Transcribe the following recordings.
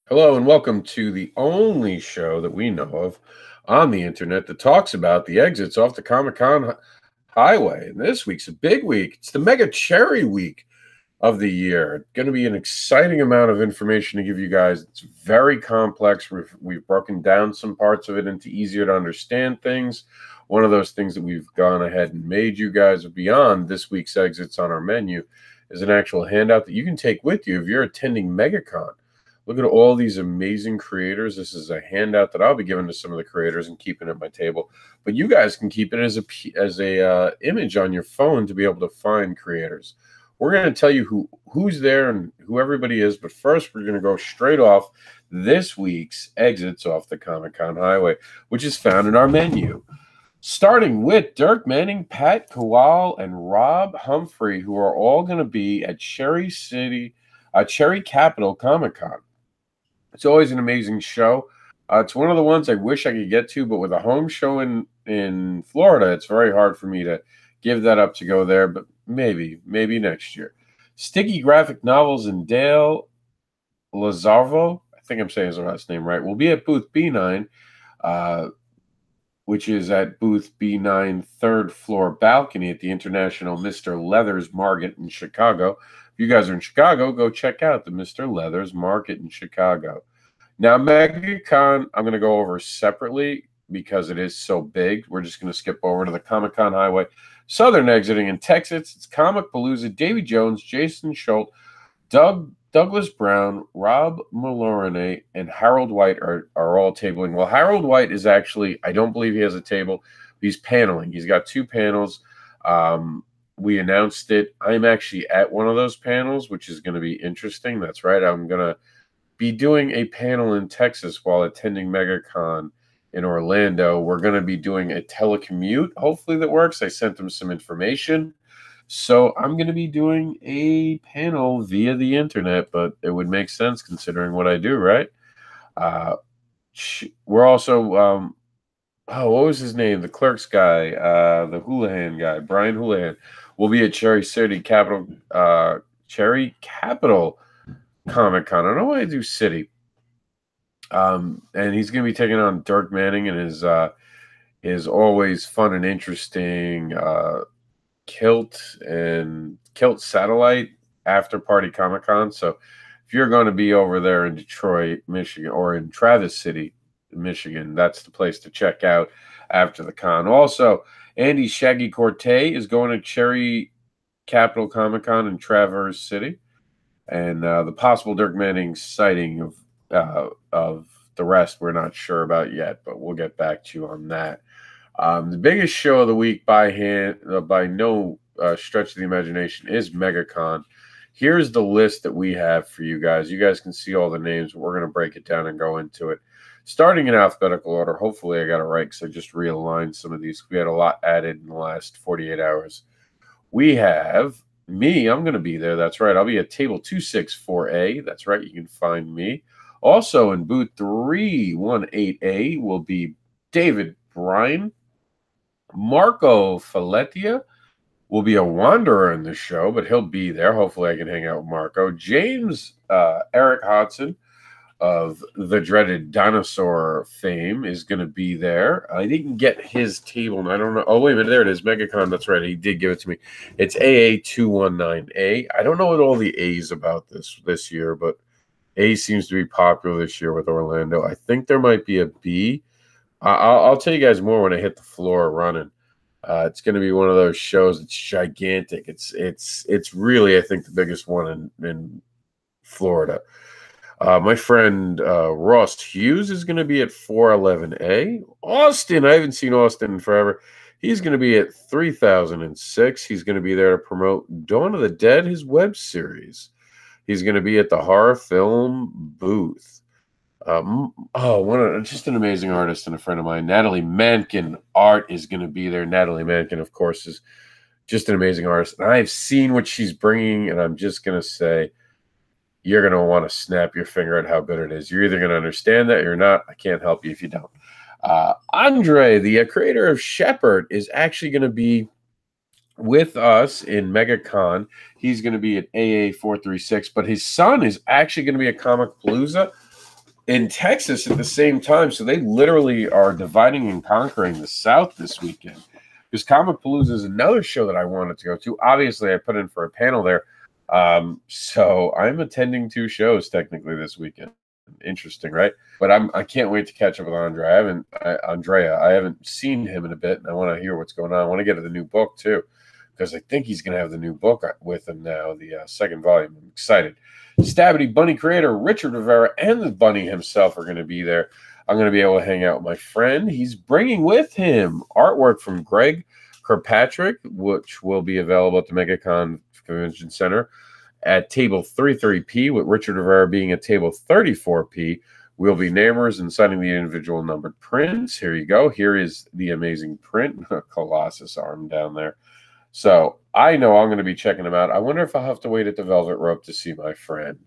Hello and welcome to the only show that we know of on the internet that talks about the exits off the Comic Con highway. And this week's a big week. It's the Mega Cherry Week of the year. It's going to be an exciting amount of information to give you guys. It's very complex. We've broken down some parts of it into easier to understand things. One of those things that we've gone ahead and made you guys beyond this week's exits on our menu is an actual handout that you can take with you if you're attending MegaCon. Look at all these amazing creators. This is a handout that I'll be giving to some of the creators and keeping at my table. But you guys can keep it as a image on your phone to be able to find creators. We're going to tell you who's there and who everybody is. But first, we're going to go straight off this week's exits off the Comic-Con highway, which is found in our menu. Starting with Dirk Manning, Pat Kowal, and Rob Humphrey, who are all going to be at Cherry Capital Comic-Con. It's always an amazing show. It's one of the ones I wish I could get to, but with a home show in Florida, it's very hard for me to give that up to go there, but maybe next year. Sticky Graphic Novels and Dale Lazarvo, I think I'm saying his last name right, will be at booth B9, which is at booth B9, third floor balcony at the International Mr. Leathers Market in Chicago. If you guys are in Chicago, go check out the Mr. Leathers Market in Chicago. Now, MegaCon, I'm going to go over separately because it is so big. We're just going to skip over to the Comic-Con Highway. Southern exiting in Texas, it's Comic Palooza, Davy Jones, Jason Schultz, Douglas Brown, Rob Malorine, and Harold White are all tabling. Well, Harold White is actually, I don't believe he has a table. He's paneling. He's got two panels. We announced it. I'm actually at one of those panels, which is going to be interesting. That's right. I'm going to be doing a panel in Texas while attending MegaCon in Orlando. We're going to be doing a telecommute. Hopefully that works. I sent them some information. So I'm going to be doing a panel via the internet, but it would make sense considering what I do, right? We're also, what was his name? The Clerks guy, the Houlihan guy, Brian Houlihan, will be at Cherry Capital Comic-Con. I don't know why I do City. And he's going to be taking on Dirk Manning and his always fun and interesting Kilt Satellite After Party Comic-Con. So if you're going to be over there in Detroit, Michigan, or in Traverse City, Michigan, that's the place to check out after the con. Also, Andy Shaggy Cortez is going to Cherry Capital Comic-Con in Traverse City. And the possible Dirk Manning sighting of the rest we're not sure about yet, but we'll get back to you on that. The biggest show of the week by no stretch of the imagination is MegaCon. Here's the list that we have for you guys. You guys can see all the names. We're going to break it down and go into it. Starting in alphabetical order. Hopefully I got it right because I just realigned some of these. We had a lot added in the last 48 hours. We have me. I'm going to be there. That's right. I'll be at table 264A. That's right. You can find me. Also in booth 318A will be David Bryan. Marco Faletia will be a wanderer in the show, but he'll be there. Hopefully I can hang out with Marco. James Eric Hodson of the dreaded dinosaur fame is going to be there. I didn't get his table, and I don't know. Oh, wait a minute. There it is. MegaCon. That's right. He did give it to me. It's AA219A. I don't know what all the A's about this year, but A seems to be popular this year with Orlando. I think there might be a B. I'll tell you guys more when I hit the floor running. It's going to be one of those shows. It's gigantic. It's really, I think, the biggest one in Florida. My friend Ross Hughes is going to be at 411A. Austin, I haven't seen Austin in forever. He's going to be at 3006. He's going to be there to promote Dawn of the Dead, his web series. He's going to be at the horror film booth. Just an amazing artist and a friend of mine. Natalie Mankin Art is going to be there. Natalie Mankin, of course, is just an amazing artist. And I've seen what she's bringing, and I'm just going to say, you're going to want to snap your finger at how good it is. You're either going to understand that or you're not. I can't help you if you don't. Andre, the creator of Shepherd, is actually going to be with us in MegaCon. He's going to be at AA436, but his son is actually going to be at Comic Palooza. in Texas at the same time. So they literally are dividing and conquering the South this weekend. Because Comic Palooza is another show that I wanted to go to. Obviously, I put in for a panel there. So I'm attending 2 shows technically this weekend. Interesting, right? But I can't wait to catch up with Andrea. I haven't seen him in a bit, and I want to hear what's going on. I want to get to the new book too, because I think he's going to have the new book with him now, the second volume. I'm excited. Stabity Bunny creator Richard Rivera and the Bunny himself are going to be there. I'm going to be able to hang out with my friend. He's bringing with him artwork from Greg Kirkpatrick, which will be available at the MegaCon Convention Center at table 33P, with Richard Rivera being at table 34P. We'll be neighbors and signing the individual numbered prints. Here you go. Here is the amazing print. Colossus arm down there. So I know I'm going to be checking them out. I wonder if I'll have to wait at the Velvet Rope to see my friend.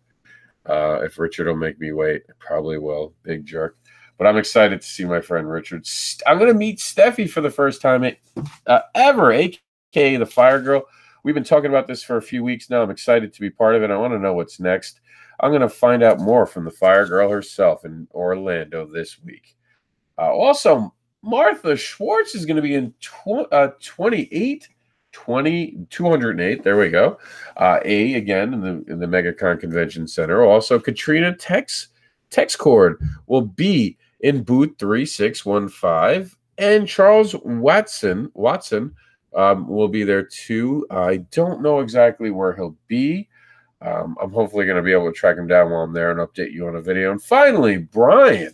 If Richard will make me wait, I probably will. Big jerk. But I'm excited to see my friend Richard. I'm going to meet Steffi for the first time ever, a.k.a. the Fire Girl. We've been talking about this for a few weeks now. I'm excited to be part of it. I want to know what's next. I'm going to find out more from the Fire Girl herself in Orlando this week. Also, Martha Schwartz is going to be in 208. There we go. A again in the MegaCon Convention Center. Also, Katrina Texcord will be in booth 3615, and Charles Watson will be there too. I don't know exactly where he'll be. I'm hopefully going to be able to track him down while I'm there and update you on a video. And finally, Brian.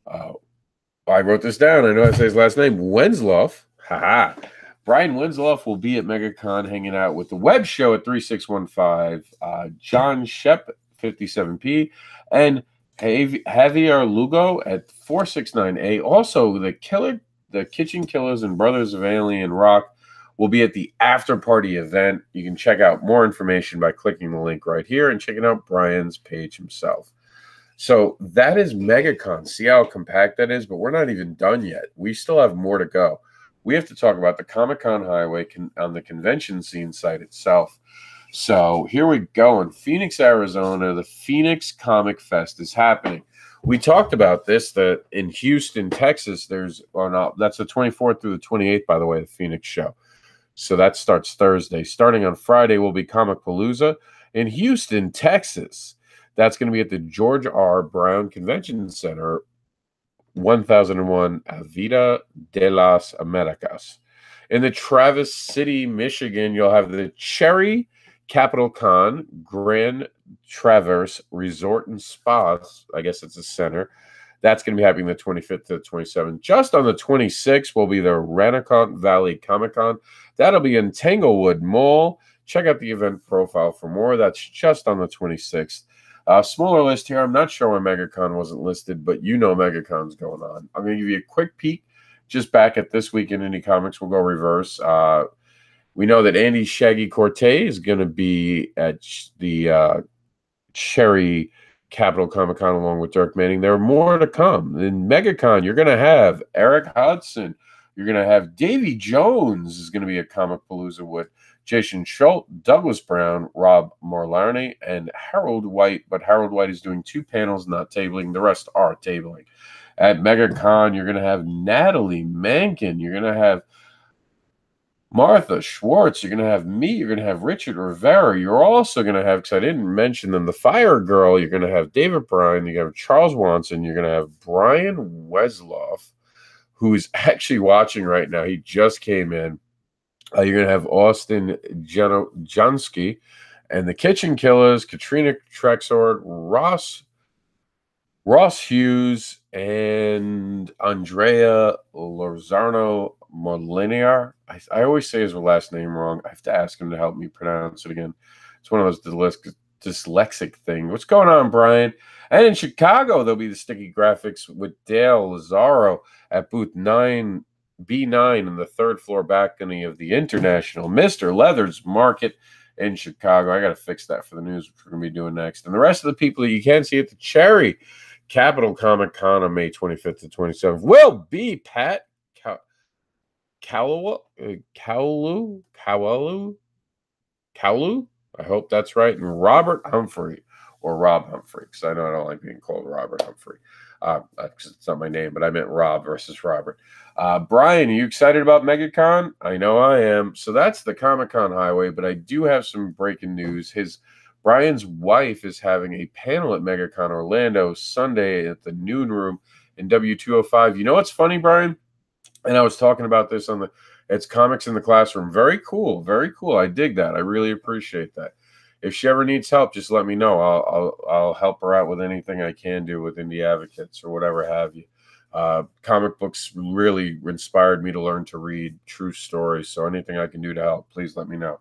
I wrote this down. I know I say his last name. Wensloff. Haha. Brian Wensloff will be at MegaCon hanging out with the web show at 3615, John Shep, 57P, and Javier Lugo at 469A. Also, the Kitchen Killers and Brothers of Alien Rock will be at the after party event. You can check out more information by clicking the link right here and checking out Brian's page himself. So that is MegaCon. See how compact that is? But we're not even done yet. We still have more to go. We have to talk about the Comic-Con Highway on the convention scene site itself. So here we go. In Phoenix, Arizona, the Phoenix Comic Fest is happening. We talked about this, that in Houston, Texas, that's the 24th through the 28th, by the way, the Phoenix show. So that starts Thursday. Starting on Friday will be Comic Palooza in Houston, Texas. That's going to be at the George R. Brown Convention Center, 1001 Avenida de las Americas. In the Traverse City, Michigan, you'll have the Cherry Capital Con Grand Traverse Resort and Spa. I guess it's a center. That's going to be happening the 25th to the 27th. Just on the 26th will be the Ranacont Valley Comic Con. That'll be in Tanglewood Mall. Check out the event profile for more. That's just on the 26th. Smaller list here. I'm not sure why MegaCon wasn't listed, but you know MegaCon's going on. I'm going to give you a quick peek just back at this week in Indie Comics. We'll go reverse. We know that Andy Shaggy Cortez is going to be at the Cherry Capital Comic Con along with Dirk Manning. There are more to come. In MegaCon, you're going to have Eric Hudson. You're going to have Davy Jones is going to be at Comic Palooza with Jason Schultz, Douglas Brown, Rob Morlarney, and Harold White. But Harold White is doing 2 panels, not tabling. The rest are tabling. At MegaCon, you're going to have Natalie Mankin. You're going to have Martha Schwartz. You're going to have me. You're going to have Richard Rivera. You're also going to have, because I didn't mention them, the Fire Girl. You're going to have David Bryan. You're going to have Charles Watson. You're going to have Brian Wesloff, who's actually watching right now. He just came in. You're going to have Austin Jansky and the Kitchen Killers, Katrina Trexord, Ross Hughes, and Andrea Lozano Molinier. I always say his last name wrong. I have to ask him to help me pronounce it again. It's one of those dyslexic things. What's going on, Brian? And in Chicago, there'll be the Sticky Graphics with Dale Lazaro at booth 9B9 in the 3rd floor balcony of the International Mr. Leathers Market in Chicago. I got to fix that for the news, which we're going to be doing next. And the rest of the people that you can see at the Cherry Capital Comic Con on May 25th to 27th will be Pat Cowlu. I hope that's right. And Robert Humphrey, or Rob Humphrey, because I know I don't like being called Robert Humphrey. 'Cause it's not my name, but I meant Rob versus Robert. Brian, are you excited about MegaCon? I know I am. So that's the Comic Con highway, but I do have some breaking news. Brian's wife is having a panel at MegaCon Orlando Sunday at the Noon Room in W205. You know what's funny, Brian? And I was talking about this on it's Comics in the Classroom. Very cool, very cool. I dig that. I really appreciate that. If she ever needs help, just let me know. I'll help her out with anything I can do with Indie Advocates or whatever have you. Comic books really inspired me to learn to read true stories. So anything I can do to help, please let me know.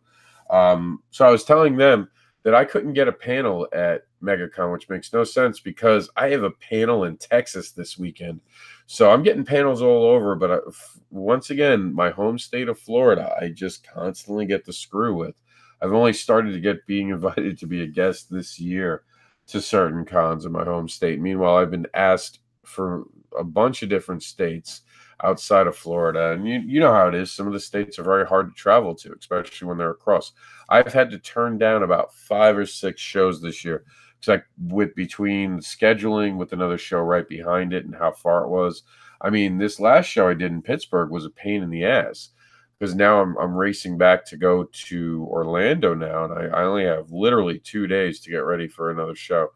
So I was telling them that I couldn't get a panel at MegaCon, which makes no sense because I have a panel in Texas this weekend. So I'm getting panels all over, but once again, my home state of Florida, I just constantly get the screw with. I've only started to get being invited to be a guest this year to certain cons in my home state. Meanwhile, I've been asked for a bunch of different states outside of Florida. And you know how it is. Some of the states are very hard to travel to, especially when they're across. I've had to turn down about 5 or 6 shows this year because with between scheduling with another show right behind it and how far it was. I mean, this last show I did in Pittsburgh was a pain in the ass because now I'm racing back to go to Orlando now, and I only have literally 2 days to get ready for another show.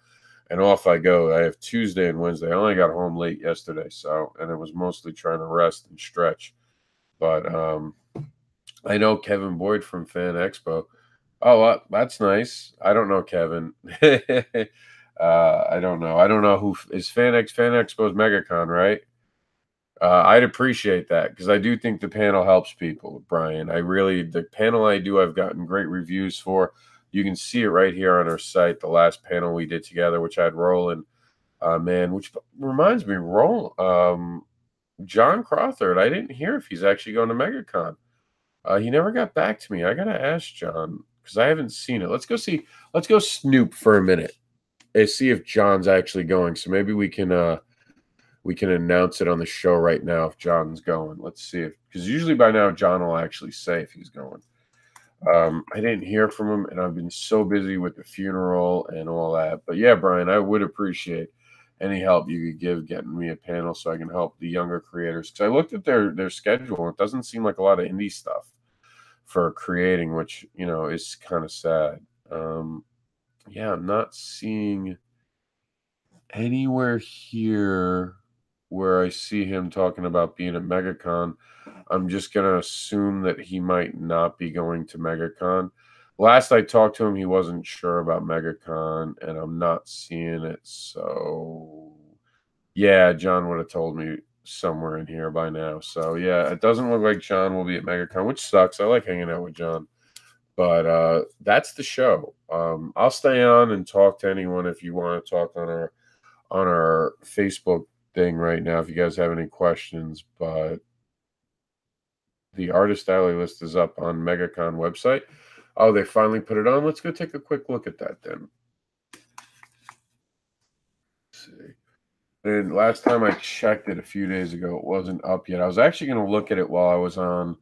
And off I go. I have Tuesday and Wednesday. I only got home late yesterday, and it was mostly trying to rest and stretch. But I know Kevin Boyd from Fan Expo. Oh, that's nice. I don't know Kevin. I don't know. I don't know who is Fan Expo's MegaCon, right? I'd appreciate that because I do think the panel helps people, Brian. The panel I've gotten great reviews for. You can see it right here on our site. The last panel we did together, which I had Roland, man, which reminds me, John Crawford. I didn't hear if he's actually going to MegaCon. He never got back to me. I gotta ask John because I haven't seen it. Let's go see. Let's go snoop for a minute and see if John's actually going. So maybe we can announce it on the show right now if John's going. Let's see if because usually by now John will actually say if he's going. I didn't hear from him, and I've been so busy with the funeral and all that. But yeah, Brian, I would appreciate any help you could give getting me a panel so I can help the younger creators. Because I looked at their schedule, and it doesn't seem like a lot of indie stuff for creating, which is kind of sad. Yeah, I'm not seeing anywhere here where I see him talking about being at MegaCon. I'm just going to assume that he might not be going to MegaCon. Last I talked to him, he wasn't sure about MegaCon, and I'm not seeing it. So, yeah, John would have told me somewhere in here by now. So, yeah, it doesn't look like John will be at MegaCon, which sucks. I like hanging out with John. But that's the show. I'll stay on and talk to anyone if you want to talk on our Facebook thing right now if you guys have any questions. But the Artist Alley list is up on MegaCon website. Oh, they finally put it on. Let's go take a quick look at that then. Let's see. And last time I checked it a few days ago, it wasn't up yet. I was actually going to look at it while I was on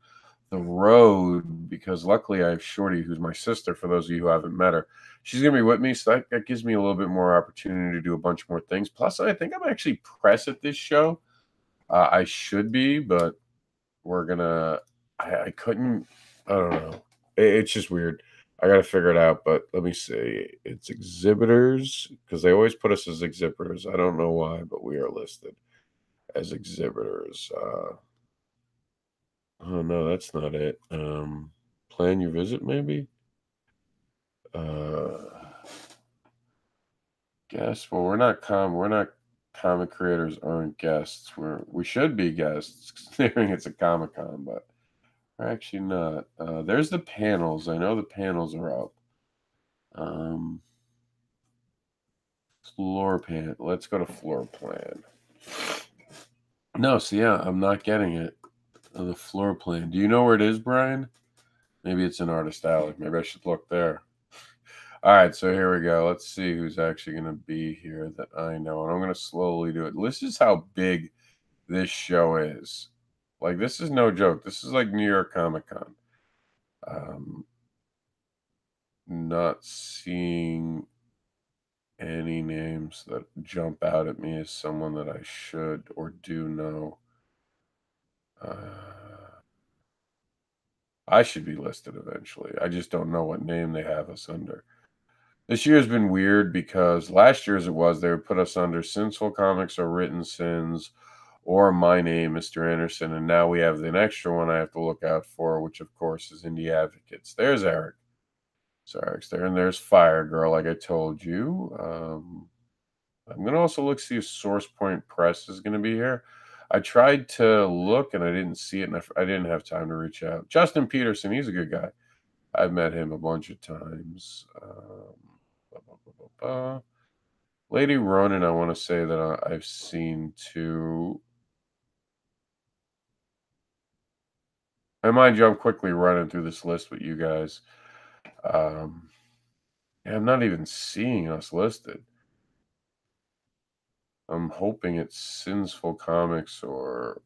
the road because luckily I have Shorty, who's my sister, for those of you who haven't met her. She's going to be with me, so that gives me a little bit more opportunity to do a bunch more things. Plus, I think I'm actually press at this show. I should be, but we're going to – I couldn't – I don't know. It's just weird. I got to figure it out, but let me see. It's exhibitors because they always put us as exhibitors. I don't know why, but we are listed as exhibitors. Oh no, that's not it. Plan your visit, maybe. Uh, Guests. Well, we're not comic creators aren't guests. We should be guests considering it's a Comic Con, but we're actually not. There's the panels. I know the panels are up. Floor plan. Let's go to floor plan. No, so yeah, I'm not getting it. The floor plan. Do you know where it is, Brian? Maybe it's in Artist Alley. Maybe I should look there. All right, so here we go. Let's see who's actually going to be here that I know. And I'm going to slowly do it. This is how big this show is. Like, this is no joke. This is like New York Comic Con. Not seeing any names that jump out at me as someone that I should or do know. I should be listed eventually. I just don't know what name they have us under. This year's been weird because last year, as it was, they would put us under Sinful Comics or Written Sins or my name, Mr. Anderson. And now we have an extra one I have to look out for, which, of course, is Indie Advocates. There's Eric. So Eric's there. And there's Fire Girl, like I told you. I'm going to also look see if Source Point Press is going to be here. I tried to look and I didn't see it, and I didn't have time to reach out. Justin Peterson, he's a good guy. I've met him a bunch of times. Blah, blah, blah, blah. Lady Ronin, I want to say that I've seen too. And mind you, I'm quickly running through this list with you guys. Yeah, I'm not even seeing us listed. I'm hoping it's Sinful Comics or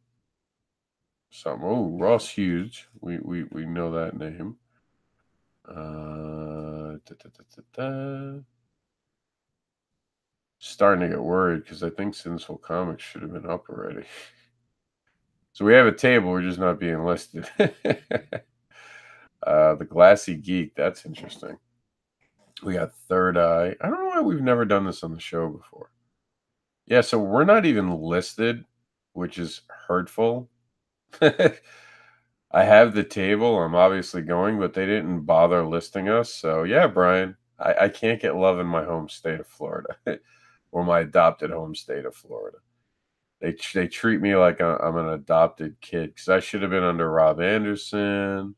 something. Oh, Ross Hughes. We know that name. Starting to get worried because I think Sinful Comics should have been up already. So we have a table, we're just not being listed. The Glassy Geek, that's interesting. We got Third Eye. I don't know why we've never done this on the show before. Yeah, so we're not even listed, which is hurtful. I have the table. I'm obviously going, but they didn't bother listing us. So yeah, Brian, I can't get love in my home state of Florida or my adopted home state of Florida. They treat me like I'm an adopted kid because I should have been under Rob Anderson,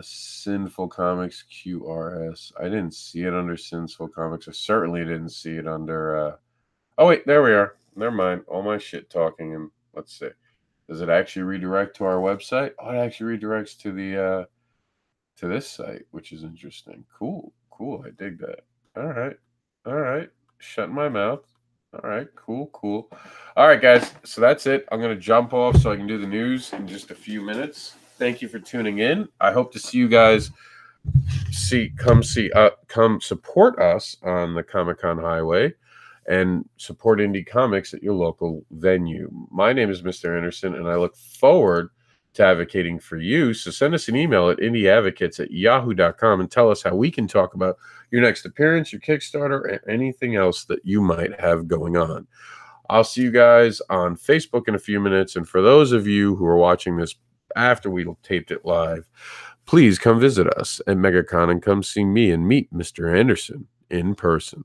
Sinful Comics QRS. I didn't see it under Sinful Comics. I certainly didn't see it under. Oh wait, there we are. Never mind. All my shit talking, and let's see. Does it actually redirect to our website? Oh, it actually redirects to the to this site, which is interesting. Cool. I dig that. All right. Shut my mouth. All right, cool. All right, guys. So that's it. I'm gonna jump off so I can do the news in just a few minutes. Thank you for tuning in. I hope to see you guys. Come support us on the Comic-Con Highway and support indie comics at your local venue. My name is Mr. Anderson, and I look forward to advocating for you. So send us an email at indieadvocates@yahoo.com and tell us how we can talk about your next appearance, your Kickstarter, and anything else that you might have going on. I'll see you guys on Facebook in a few minutes. And for those of you who are watching this after we taped it live, please come visit us at MegaCon and come see me and meet Mr. Anderson in person.